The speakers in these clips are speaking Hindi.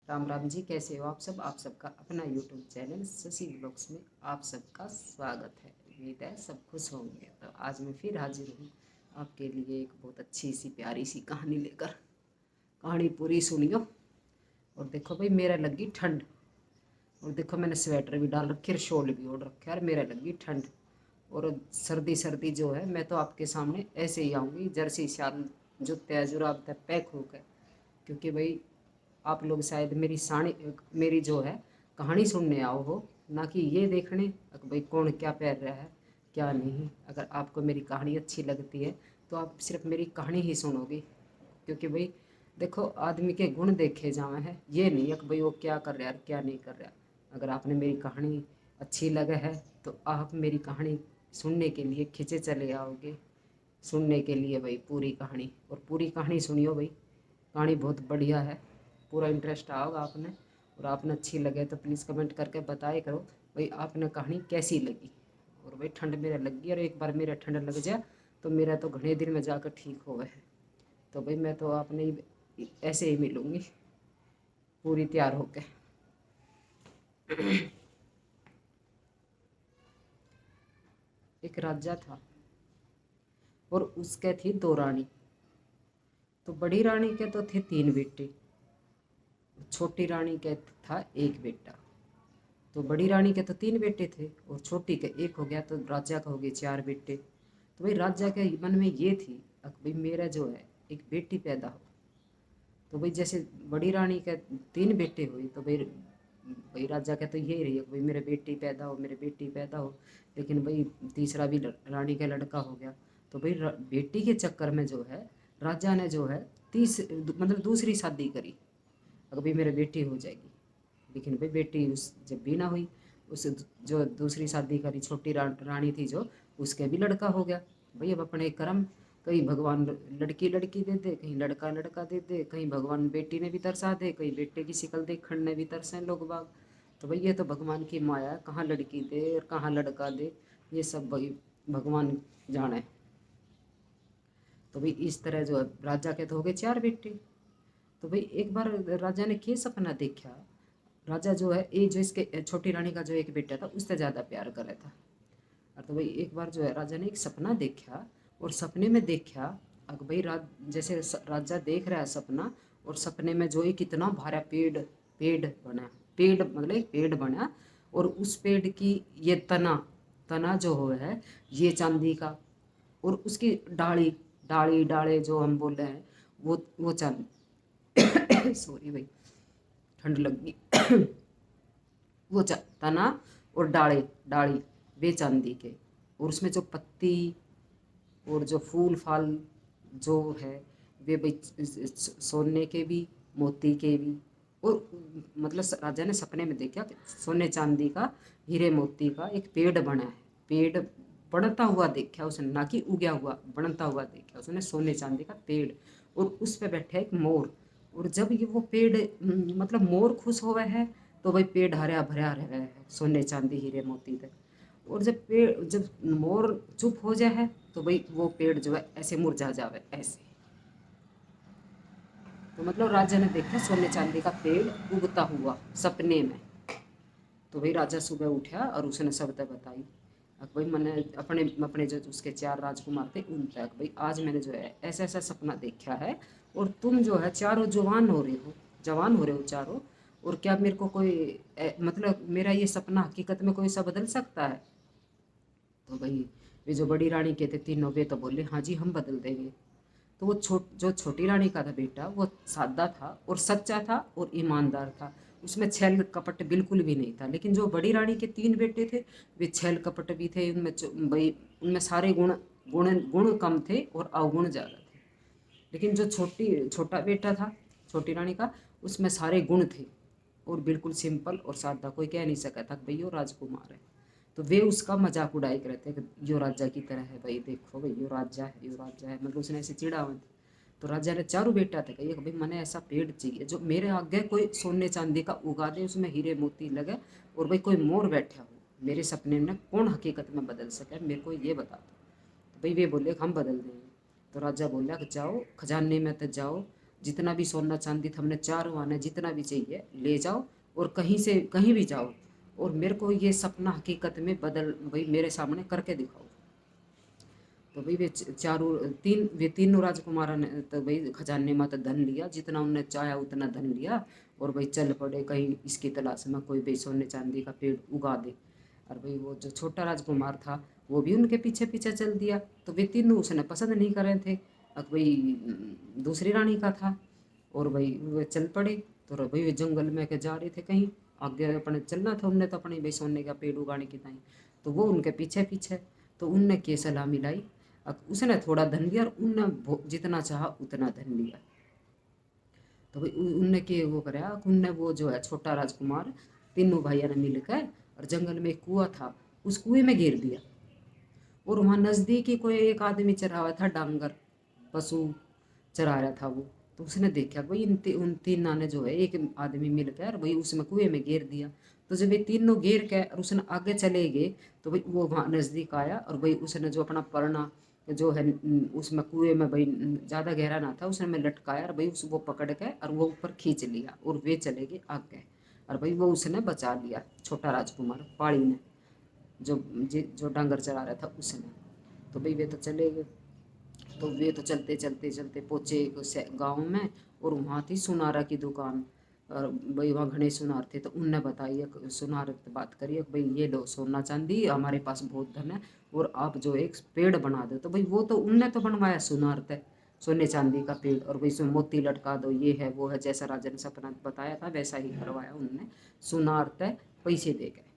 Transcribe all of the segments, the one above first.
राम राम जी, कैसे हो आप सब। आप सबका अपना यूट्यूब चैनल शशि ब्लॉग्स में आप सबका स्वागत है। उम्मीद है सब खुश होंगे। तो आज मैं फिर हाजिर हूँ आपके लिए एक बहुत अच्छी सी प्यारी सी कहानी लेकर। कहानी पूरी सुनियो। और देखो भाई, मेरा लगी ठंड। और देखो मैंने स्वेटर भी डाल रखी है, शॉल भी ओढ़ रखा है, और मेरा लगी ठंड। और सर्दी सर्दी जो है, मैं तो आपके सामने ऐसे ही आऊँगी, जर्सी शाल जूते जुराब तक पैक होकर। क्योंकि भाई आप लोग शायद मेरी जो है कहानी सुनने आओ हो, ना कि ये देखने कि भाई कौन क्या पहन रहा है क्या नहीं। अगर आपको मेरी कहानी अच्छी लगती है तो आप सिर्फ मेरी कहानी ही सुनोगे। क्योंकि भाई देखो, आदमी के गुण देखे जावे हैं, ये नहीं है कि भाई वो क्या कर रहा है क्या नहीं कर रहा। अगर आपने मेरी कहानी अच्छी लगे है तो आप मेरी कहानी सुनने के लिए खिंचे चले आओगे। सुनने के लिए भाई पूरी कहानी, और पूरी कहानी सुनियो भाई। कहानी बहुत बढ़िया है, पूरा इंटरेस्ट आओगा आपने। और आपने अच्छी लगे तो प्लीज़ कमेंट करके बताए करो भाई आपने कहानी कैसी लगी। और भाई ठंड मेरे लग गई, और एक बार मेरा ठंड लग जाए तो मेरा तो घने दिन में जाकर ठीक हो गए। तो भाई मैं तो आपने ऐसे ही मिलूँगी पूरी तैयार होके। एक राजा था और उसके थी दो रानी। तो बड़ी रानी के तो थे तीन बेटे, छोटी रानी के था एक बेटा। तो बड़ी रानी के तो तीन बेटे थे और छोटी के एक हो गया, तो राजा का हो गए चार बेटे। तो भाई राजा के मन में ये थी कि भाई मेरा जो है एक बेटी पैदा हो। तो भाई जैसे बड़ी रानी के तीन बेटे हुए, तो भाई भाई राजा का तो यही रही है कि भाई मेरे बेटी पैदा हो, मेरे बेटी पैदा हो। लेकिन भाई तीसरा भी रानी का लड़का हो गया। तो भाई बेटी के चक्कर में जो है राजा ने जो है मतलब दूसरी शादी करी, अगर भाई मेरे बेटी हो जाएगी। लेकिन भाई बेटी उस जब भी ना हुई, उस जो दूसरी शादी करी छोटी रानी थी जो, उसके भी लड़का हो गया। भाई अब अपने कर्म, कहीं भगवान लड़की लड़की दे दे, कहीं लड़का लड़का दे दे, कहीं भगवान बेटी ने भी तरसा दे, कहीं बेटे की शिक्ल देखने ने भी तरसे लोग बाग। तो भाई ये तो भगवान की माया है, कहाँ लड़की दे और कहाँ लड़का दे, ये सब भाई भगवान जाने। तो भाई इस तरह जो है राजा के तो हो गए चार बेटे। तो भाई एक बार राजा ने क्या सपना देखा। राजा जो है ये जो इसके छोटी रानी का जो एक बेटा था उससे ज़्यादा प्यार कर रहा था। और तो भाई एक बार जो है राजा ने एक सपना देखा, और सपने में देखा अगर भाई जैसे राजा देख रहा है सपना, और सपने में जो एक इतना भारा पेड़ पेड़ बना, पेड़ मतलब एक पेड़ बना, और उस पेड़ की ये तना तना जो हो है ये चांदी का, और उसकी डाली डाली डाले जो हम बोल रहे हैं वो चांदी। सॉरी भाई, ठंड लग गई। वो तना और डाले डाली वे चांदी के, और उसमें जो पत्ती और जो फूल फाल जो है वे भाई सोने के भी मोती के भी। और मतलब राजा ने सपने में देखा कि सोने चांदी का हीरे मोती का एक पेड़ बना है। पेड़ बढ़ता हुआ देखा उसने, ना कि उगया हुआ, बढ़ता हुआ देखा उसने सोने चांदी का पेड़। और उस पर बैठा एक मोर। और जब ये वो पेड़ मतलब मोर खुश हुआ है, तो भाई पेड़ हरा भरा रहा है सोने चांदी हीरे मोती तक। और जब मोर चुप हो जाए है, तो भाई वो पेड़ जो है ऐसे मुरझा जावे ऐसे। तो मतलब राजा ने देखा सोने चांदी का पेड़ उगता हुआ सपने में। तो भाई राजा सुबह उठा और उसने शब्द बताई। अब भाई मैंने अपने अपने जो उसके चार राजकुमार थे उन तक, भाई आज मैंने जो है ऐसा ऐसा सपना देखा है, और तुम जो है चारों जवान हो रहे हो चारों। और क्या मेरे को कोई मतलब मेरा ये सपना हकीकत में कोई सा बदल सकता है। तो भाई वे जो बड़ी रानी के थे तीनों, वे तो बोले हाँ जी हम बदल देंगे। तो वो जो छोटी रानी का था बेटा, वो सादा था और सच्चा था और ईमानदार था, उसमें छल कपट बिल्कुल भी नहीं था। लेकिन जो बड़ी रानी के तीन बेटे थे, वे छल कपट भी थे उनमें, भाई उनमें सारे गुण गुण गुण कम थे और अवगुण ज़्यादा थे। लेकिन जो छोटा बेटा था छोटी रानी का, उसमें सारे गुण थे और बिल्कुल सिंपल और सादा, कोई कह नहीं सका था कि भाई यो राजकुमार है। तो वे उसका मजाक उड़ाई करते हैं कि यो राजा की तरह है, भाई देखो भाई यो राजा है यो राजा है, मतलब उसने ऐसे चिढ़ा हुआ था। तो राजा ने चारों बेटा थे कही भाई मैंने ऐसा पेड़ चाहिए जो मेरे आगे कोई सोने चांदी का उगा दे, उसमें हीरे मोती लगे, और भाई कोई मोर बैठा हो मेरे सपने में, कौन हकीकत में बदल सके मेरे को ये बता दो। तो भाई वे बोले हम बदल देंगे। तो राजा बोला कि जाओ खजाने में तो जाओ, जितना भी सोना चांदी था हमने चारों आने जितना भी चाहिए ले जाओ और कहीं से कहीं भी जाओ, और मेरे को ये सपना हकीकत में बदल भाई मेरे सामने करके दिखाओ। तो भाई वे वे तीनों राजकुमारों ने तो भाई खजाने में तो धन लिया, जितना उन्हें चाहा उतना धन लिया, और भाई चल पड़े कहीं इसकी तलाश में कोई भाई सोने चांदी का पेड़ उगा दे। और भाई वो जो छोटा राजकुमार था वो भी उनके पीछे पीछे चल दिया। तो वे तीनों उसने पसंद नहीं कर रहे थे, अब भाई दूसरी रानी का था, और भाई वे चल पड़े। तो भाई वे जंगल में के जा रहे थे कहीं आगे अपने चलना था उनने, तो अपने भाई सोने का पेड़ उगाने की ताई। तो वो उनके पीछे पीछे, तो उनने के सलाह मिलाई, अब उसने थोड़ा धन लिया और उनने जितना चाहा उतना धन लिया। तो भाई उनने के वो कराया, उनने वो जो है छोटा राजकुमार तीनों भाइयों ने मिलकर और जंगल में एक कुआं था उस कुएं में गिर दिया। और वहाँ नज़दीक ही कोई एक आदमी चरा हुआ था, डांगर पशु चरा रहा था वो। तो उसने देखा भाई उन तीन ने जो है एक आदमी मिलकर भाई उसमें कुएं में गिर दिया। तो जब ये तीनों गिर के और उसने आगे चले गए तो भाई वो वहाँ नज़दीक आया, और भाई उसने जो अपना परना जो है उसमें कुएं में भाई ज़्यादा गहरा ना था उसने में लटकाया, और भाई उस वो पकड़ के और वो ऊपर खींच लिया और वे चले गए आगे। और भाई वो उसने बचा लिया छोटा राजकुमार पाड़ी ने, जो डांगर चला रहा था उसने। तो भाई वे तो चले गए। तो वे तो चलते चलते चलते पहुँचे एक गाँव में, और वहाँ थी सुनारा की दुकान। और भाई वहाँ घने सुनार थे, तो उनने बताई सुनार बात करी भाई ये लो सोना चांदी हमारे पास बहुत धन है, और आप जो एक पेड़ बना दो। तो भाई वो तो उनने तो बनवाया सुनार तय सोने चांदी का पेड़, और भाई उसमें मोती लटका दो ये है वो है, जैसा राजा ने सपना बताया था वैसा ही करवाया उनने सुनार तय पैसे दे गए।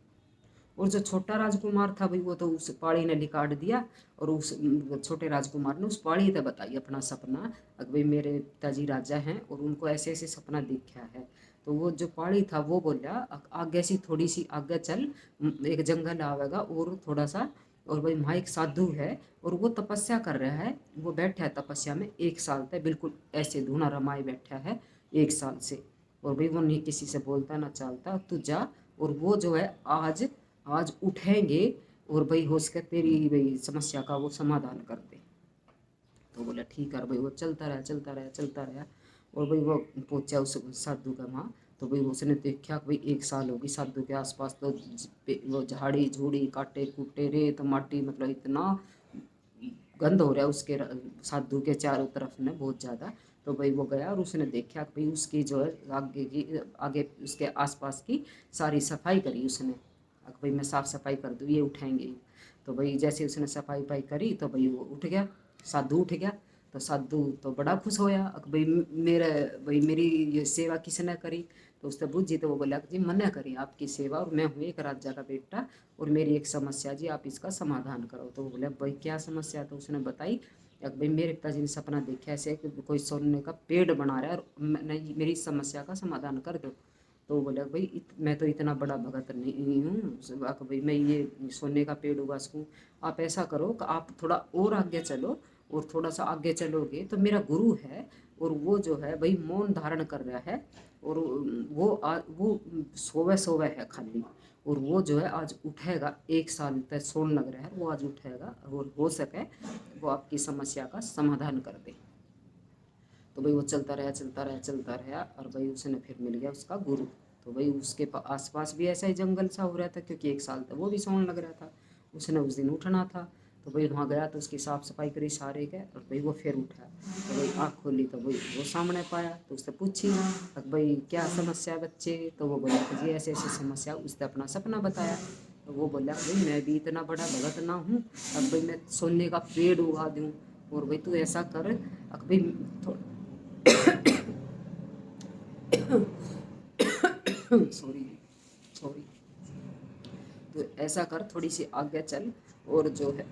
और जो छोटा राजकुमार था भाई वो तो उस पाड़ी ने निकाट दिया, और उस छोटे राजकुमार ने उस पाड़ी ने बताई अपना सपना कि भाई मेरे पिताजी राजा हैं और उनको ऐसे ऐसे सपना दिखा है। तो वो जो पाड़ी था वो बोला आगे सी थोड़ी सी आगे चल, एक जंगल आवेगा और थोड़ा सा, और भाई वहाँ एक साधु है और वो तपस्या कर रहा है, वो बैठा है तपस्या में 1 साल तक बिल्कुल ऐसे धूना रमाए बैठा है 1 साल से। और भाई वो नहीं किसी से बोलता ना चालता, तू जा और वो जो है आज आज उठेंगे और भाई हो सके तेरी भाई समस्या का वो समाधान कर दे। तो बोला ठीक है भाई, वो चलता रहा चलता रहा चलता रहा, और भाई वो पहुंचा उस साधु का वहाँ। तो भाई उसने देखा कि भाई 1 साल होगी साधु के आसपास, तो वो झाड़ी झूड़ी काटे कूटे रेत माटी मतलब इतना गंद हो रहा है उसके साधु के चारों तरफ में बहुत ज़्यादा। तो भाई वो गया और उसने देखा कि भाई उसकी जो है आगे उसके आसपास की सारी सफाई करी उसने, भाई मैं साफ़ सफाई कर दूँ ये उठाएंगे। तो भाई जैसे उसने सफाई वफाई करी तो भाई वो उठ गया, साधु उठ गया। तो साधु तो बड़ा खुश होया भाई मेरे भाई मेरी ये सेवा किसने करी। तो उसने बुझी तो वो बोला कि जी मैंने करी आपकी सेवा, और मैं हूँ एक राजा का बेटा और मेरी एक समस्या जी आप इसका समाधान करो। तो वो बोले भाई क्या समस्या। तो उसने बताई भाई मेरे पिताजी ने सपना देखा ऐसे कि कोई सोने का पेड़ बना रहा है और मैंने मेरी समस्या का समाधान कर दो। तो वो बोला भाई मैं तो इतना बड़ा भगत नहीं हूँ भाई मैं ये सोने का पेड़ उगा सकूँ। आप ऐसा करो कि आप थोड़ा और आगे चलो, और थोड़ा सा आगे चलोगे तो मेरा गुरु है और वो जो है भाई मौन धारण कर रहा है, और वो सोवे सोवे है खाली, और वो जो है आज उठेगा 1 साल तक सोने लग रहा है वो आज उठेगा और हो सके वो आपकी समस्या का समाधान कर दे। तो भाई वो चलता रहा चलता रहा चलता रहा, और भाई उसने फिर मिल गया उसका गुरु। तो भाई उसके आसपास भी ऐसा ही जंगल सा हो रहा था क्योंकि 1 साल तक वो भी सोने लग रहा था, उसने उस दिन उठना था। तो भाई वहाँ गया तो उसकी साफ़ सफाई करी सारे के, और भाई वो फिर उठा। तो भाई आँख खोली तो भाई वो सामने पाया, तो उससे पूछी अब भाई क्या समस्या है बच्चे। तो वो बोला कि जी ऐसे ऐसी समस्या, उसने अपना सपना बताया। तो वो बोला भाई मैं भी इतना बड़ा भगत ना हूँ अब भाई मैं सोने का पेड़ उगा दूँ, और भाई तू ऐसा कर अब भाई सॉरी सॉरी, तो ऐसा कर थोड़ी सी आगे चल, और जो है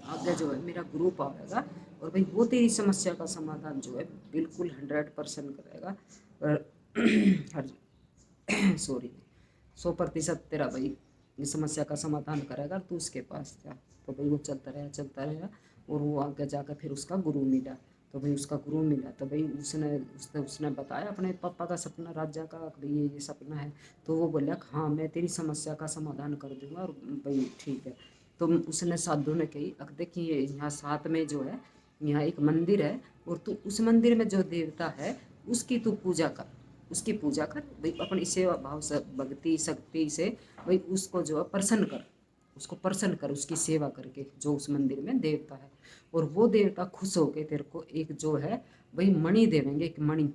आगे जो है मेरा ग्रुप आएगा और भाई वो तेरी समस्या का समाधान जो है बिल्कुल 100% करेगा। और सॉरी 100% तेरा भाई इस समस्या का समाधान करेगा, तू उसके पास जा। तो भाई वो चलता रहा और वो आगे जाकर फिर उसका गुरु मिला। तो भाई उसका गुरु मिला तो भाई उसने बताया अपने पापा का सपना राजा का, भाई ये सपना है। तो वो बोला हाँ मैं तेरी समस्या का समाधान कर दूंगा, और भाई ठीक है। तो उसने साधु ने कही देखिए यहाँ साथ में जो है यहाँ एक मंदिर है और तू उस मंदिर में जो देवता है उसकी तू पूजा कर, उसकी पूजा कर भाई, अपनी सेवा भाव से भक्ति शक्ति से भाई उसको जो है प्रसन्न कर, उसको प्रसन्न कर उसकी सेवा करके, जो उस मंदिर में देवता है। और वो देवता खुश होके तेरे को एक जो है भाई मणि देवेंगे, एक मणि,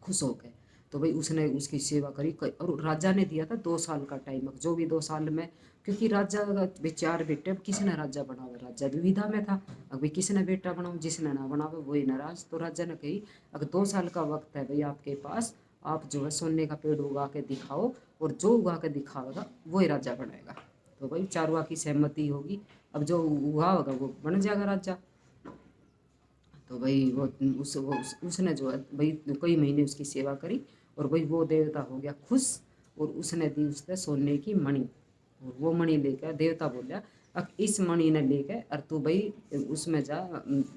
खुश हो गए। तो भाई उसने उसकी सेवा करी और राजा ने दिया था 2 साल का टाइम, जो भी 2 साल में, क्योंकि राजा का 4 बेटे, अब किसने राजा बनावे, राजा दुविधा में था, अब भाई किसने बेटा बनाओ, जिसने ना बनावे वही नाराज। तो राजा ने कही अगर 2 साल का वक्त है भाई आपके पास, आप जो है सोने का पेड़ उगा के दिखाओ, और जो उगा के दिखाएगा वही राजा बनेगा। तो भाई चारों की सहमति होगी, अब जो उगा होगा वो बन जाएगा राजा। तो भाई उसने जो है भाई कई महीने उसकी सेवा करी, और भाई वो देवता हो गया खुश, और उसने दी उसने सोने की मणि, और वो मणि लेकर देवता बोला अब इस मणि ने लेकर और तू भाई उसमें जा,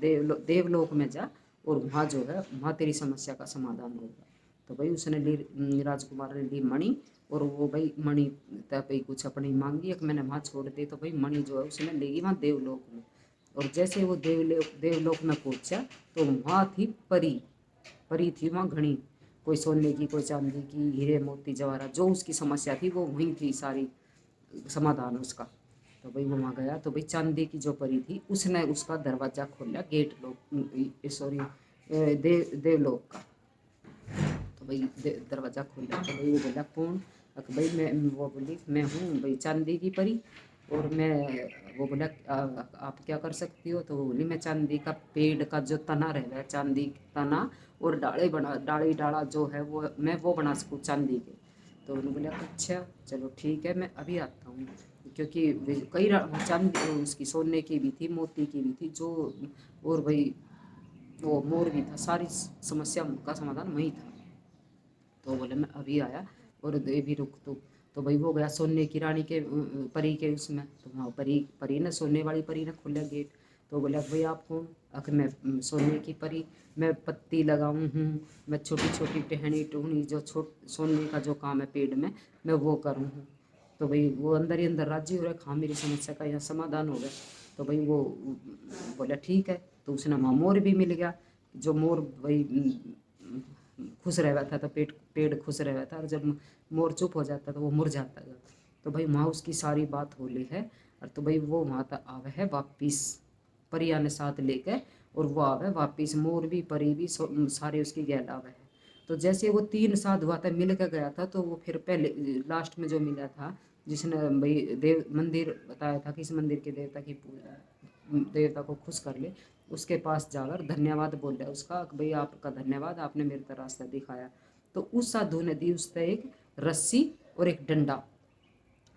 देवलोक में जा, और वहाँ जो है वहाँ तेरी समस्या का समाधान होगा। तो भाई उसने ली, राजकुमार ने ली मणि, और वो भाई मणि तय भाई कुछ अपनी मांगी, एक मैंने वहाँ छोड़ दी, तो भाई मणि जो है उसने लेगी वहाँ देवलोक में। और जैसे वो देवलोक में पहुंचा तो वहाँ थी परी, परी थी वहाँ घनी, कोई सोने की, कोई चांदी की, हीरे मोती जवाहरात, जो उसकी समस्या थी वो वहीं थी सारी, समाधान उसका। तो भाई वो वहाँ गया, तो भाई चांदी की जो परी थी उसने उसका दरवाज़ा खोला, गेट लोक, सॉरी देवलोक का। तो भाई दरवाज़ा खोला, तो भाई वो बोला कौन, तो भाई मैं, वो बोली मैं हूँ भाई चांदी की परी, और मैं, वो बोला आप क्या कर सकती हो, तो वो बोली मैं चांदी का पेड़ का जो तना रह है, चांदी तना और डाले बना, डाली डाला जो है वो मैं वो बना सकूँ चांदी के। तो उन्होंने बोला अच्छा चलो ठीक है मैं अभी आता हूँ, क्योंकि कई चांदी उसकी सोने की भी थी, मोती की भी थी जो, और भाई वो मोर भी था, सारी समस्या का समाधान वही था। तो बोले मैं अभी आया, और दे भी रुक तो भाई वो गया सोने की रानी के परी के उसमें, तो वहाँ परी परी ने, सोने वाली परी ने खोला गेट। तो बोला भाई आप कौन, आखिर मैं सोने की परी, मैं पत्ती लगाऊँ हूँ, मैं छोटी छोटी टहनी टूहनी जो सोने का जो काम है पेड़ में मैं वो करूँ हूँ। तो भाई वो अंदर ही अंदर राजी हो रहा है, हाँ मेरी समस्या का यहाँ समाधान हो गया। तो भाई वो बोला ठीक है, तो उसने वहाँ मोर भी मिल गया, जो मोर भाई खुश रह था, तो पेड़ खुश रह था, और जब मोर चुप हो जाता तो वो मुरझाता था। तो भाई वहाँ उसकी सारी बात हो ली है, और तो भाई वो वहाँ तक आवे है वापिस, परिया ने साथ लेकर, और वो आवे वापिस, मोर भी परी भी सारे उसकी गैल आवे है। तो जैसे वो 3 साथ हुआ था मिल कर गया था, तो वो फिर पहले लास्ट में जो मिला था, जिसने भाई देव मंदिर बताया था कि इस मंदिर के देवता की पूजा, देवता को खुश कर ले, उसके पास जाकर धन्यवाद बोल रहा है उसका कि भाई आपका धन्यवाद, आपने मेरे को रास्ता दिखाया। तो उस साधु ने दी उससे एक रस्सी और एक डंडा,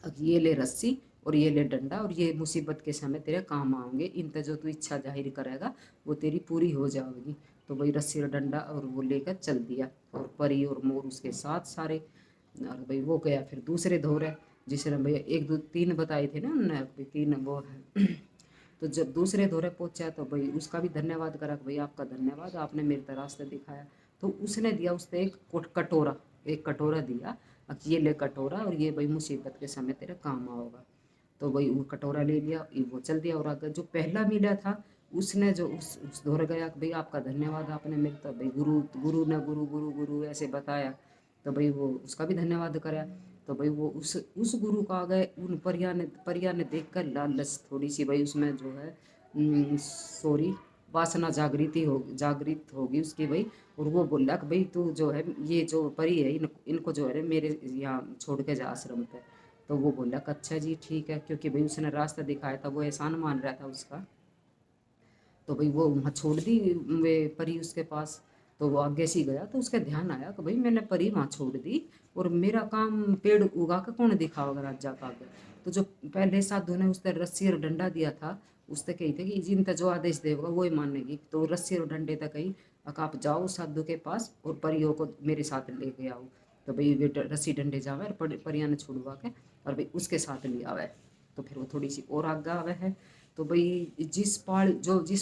अब ये ले रस्सी और ये ले डंडा, और ये मुसीबत के समय तेरे काम आएंगे, इन पे जो तू इच्छा जाहिर करेगा वो तेरी पूरी हो जाएगी। तो भाई रस्सी और डंडा और वो लेकर चल दिया, और परी और मोर उसके साथ सारे। और भाई वो गया फिर दूसरे दौरे, जिसने भैया 1 2 3 बताए थे ना उन्होंने, भाई 3 वो है। तो जब दूसरे दौरे पहुंचा तो भाई उसका भी धन्यवाद करा कि भाई आपका धन्यवाद, आपने मेरे तरह रास्ता दिखाया। तो उसने दिया उसने एक कटोरा, एक कटोरा दिया, अब ये ले कटोरा, और ये भाई मुसीबत के समय तेरे काम आओगा। तो भाई वो कटोरा ले लिया, वो चल दिया। और अगर जो पहला मिला था उसने जो उस दौर गया कि भाई आपका धन्यवाद, आपने मेरे तो भाई गुरु गुरु ने गुरु गुरु गुरु ऐसे बताया, तो भाई वो उसका भी धन्यवाद करा। तो भाई वो उस गुरु का आ गए, उन परिया ने देख कर लालच थोड़ी सी भाई उसमें जो है, सॉरी, वासना जागृत होगी उसकी भाई। और वो बोला कि भाई तू जो है ये जो परी है इनको जो है मेरे यहाँ छोड़ के जा आश्रम पे। तो वो बोला कि अच्छा जी ठीक है, क्योंकि भाई उसने रास्ता दिखाया था, वो एहसान मान रहा था उसका। तो भाई वो वहाँ छोड़ दी वे परी उसके पास। तो वो आगे से ही गया, तो उसका ध्यान आया कि भाई मैंने परी वहाँ छोड़ दी, और मेरा काम पेड़ उगा कर कौन दिखाओगे राजा का आगे। तो जो पहले साधु ने उसने रस्सी और डंडा दिया था, उसने कही थे कि जिन तक जो आदेश देगा वो ही मानेगी। तो रस्सी और डंडे तक कही कि आप जाओ साधु के पास और परियों को मेरे साथ लेके आओ। तो भाई वे रस्सी डंडे जावे और परियां ने छुड़वा के और भाई उसके साथ ले आवे। तो फिर वो थोड़ी सी और आगे आवे है। तो भाई जिस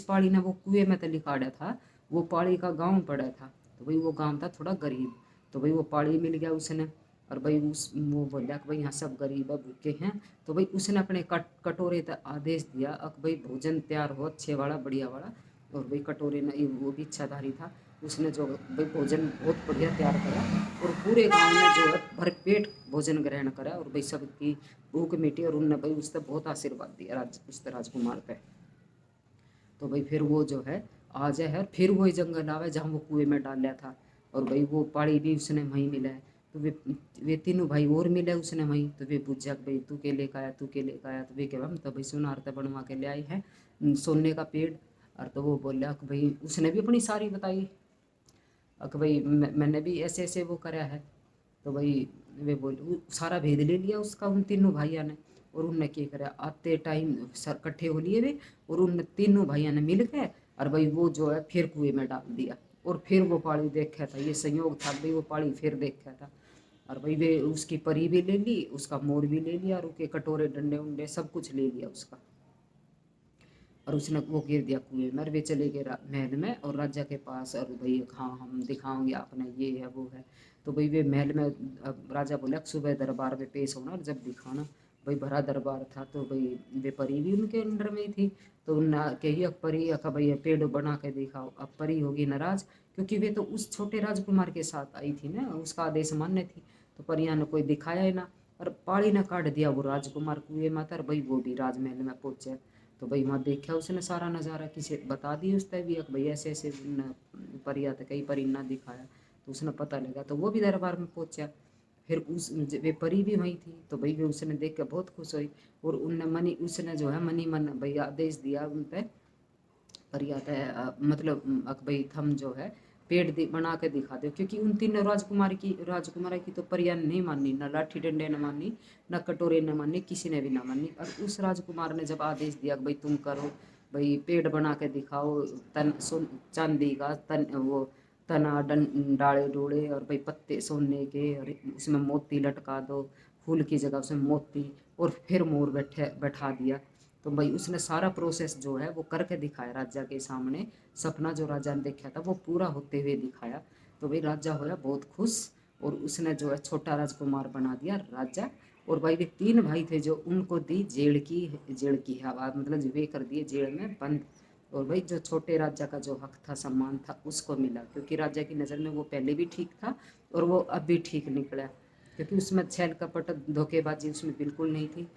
पाड़ी ने वो कुएं में तली काटा था, वो पाड़ी का गांव पड़ा था। तो भाई वो गांव था थोड़ा गरीब। तो भाई वो पाड़ी मिल गया उसने। और भाई उस वो बोला कि भाई यहाँ सब गरीब है भूखे हैं। तो भाई उसने अपने कटोरे तक आदेश दिया अब भाई भोजन तैयार हो अच्छे वाला बढ़िया वाला। और भाई कटोरे ने वो भी इच्छाधारी था, उसने जो भाई भोजन बहुत बढ़िया तैयार करा और पूरे गांव में जो है भरपेट भोजन ग्रहण करा और भाई सबकी भूख मिटी और उनने भाई उससे बहुत आशीर्वाद दिया उस राजकुमार पे। तो भाई फिर वो जो है आ जाए है फिर वही जंगल आवे जहाँ वो कुएं में डाल लिया था। और भाई वो पानी भी उसने वहीं मिला है। तो वे तीनों भाई और मिले उसने वहीं। तो वे पूछा कि भाई तू के लेकर आया तू के लेकर आया। तो वे कह हम तो भाई सुनार तो बनवा के ले आए हैं सोने का पेड़। और तो वो बोला कि भाई उसने भी अपनी सारी बताई कि भाई मैंने भी ऐसे ऐसे वो करा है। तो भाई वे बोल सारा भेद ले लिया उसका उन तीनों भाइयों ने। और उनने क्या करा आते टाइम सर इकट्ठे हो लिए वे और उन तीनों भाइयों ने मिल के और भाई वो जो है फिर कुएं में डाल दिया। और फिर वो पानी देखा था, ये संयोग था भाई वो पानी फिर देखा था। और भाई वे उसकी परी भी ले ली उसका मोर भी ले लिया और उसके कटोरे डंडे उंडे सब कुछ ले लिया उसका। और उसने वो गिर दिया कुएं में और वे चले गए महल में और राजा के पास। और भाई हाँ हम दिखाओगे आपने ये है वो है। तो भाई वे महल में अब राजा बोला सुबह दरबार में पेश होना और जब दिखाना। भाई भरा दरबार था। तो भाई वे परी भी उनके अंडर में ही थी। तो उन कही अब परी अका भाई ये पेड़ बना के दिखाओ। अब परी होगी नाराज क्योंकि वे तो उस छोटे राजकुमार के साथ आई थी ना, उसका आदेश मान्य थी। तो परियां ने कोई दिखाया ही ना और पाड़ी ने काट दिया वो राजकुमार कुएं माता। और भाई वो भी राजमहल में पहुंचे। तो भाई वहाँ देखा उसने सारा नज़ारा किसी बता दी उसने भी भाई ऐसे ऐसे परिया था कई परी ना दिखाया। तो उसने पता लगा तो वो भी दरबार में पहुंचा। फिर उस वे परी भी वहीं थी। तो भाई वे उसने देख कर बहुत खुश हुई और उनने मनी उसने जो है मनी मन भाई आदेश दिया उन पर परिया मतलब भाई थम जो है पेड़ बना के दिखा दो। क्योंकि उन तीनों राजकुमारी की तो परिया ने नहीं मानी, न लाठी डंडे ने मानी न कटोरे ने मानी, किसी ने भी ना मानी। और उस राजकुमार ने जब आदेश दिया कि भाई तुम करो भाई पेड़ बना के दिखाओ तन चांदी का तन वो तना डाले डोले और भाई पत्ते सोने के और उसमें मोती लटका दो फूल की जगह उसमें मोती और फिर मोर बैठा दिया। तो भाई उसने सारा प्रोसेस जो है वो करके दिखाया राजा के सामने। सपना जो राजा ने देखा था वो पूरा होते हुए दिखाया। तो भाई राजा होया बहुत खुश और उसने जो है छोटा राजकुमार बना दिया राजा। और भाई वे तीन भाई थे जो उनको दी जेल की हवा मतलब जो वे कर दिए जेल में बंद। और भाई जो छोटे राजा का जो हक था सम्मान था उसको मिला क्योंकि राजा की नज़र में वो पहले भी ठीक था और वो अब भी ठीक निकला क्योंकि उसमें छल कपट धोखेबाजी उसमें बिल्कुल नहीं थी।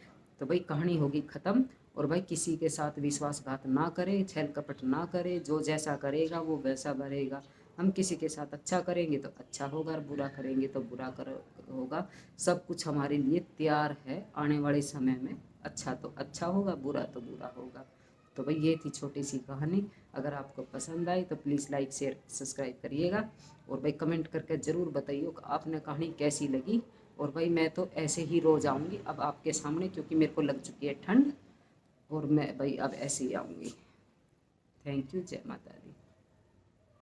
तो भाई कहानी होगी ख़त्म। और भाई किसी के साथ विश्वासघात ना करे छल कपट ना करे, जो जैसा करेगा वो वैसा भरेगा। हम किसी के साथ अच्छा करेंगे तो अच्छा होगा और बुरा करेंगे तो बुरा कर होगा। सब कुछ हमारे लिए तैयार है आने वाले समय में। अच्छा तो अच्छा होगा बुरा तो बुरा होगा। तो भाई ये थी छोटी सी कहानी। अगर आपको पसंद आई तो प्लीज़ लाइक शेयर सब्सक्राइब करिएगा और भाई कमेंट करके ज़रूर बताइए कि आपने कहानी कैसी लगी। और भाई मैं तो ऐसे ही रोज़ आऊँगी अब आपके सामने क्योंकि मेरे को लग चुकी है ठंड और मैं भाई अब ऐसे ही आऊँगी। थैंक यू, जय माता दी।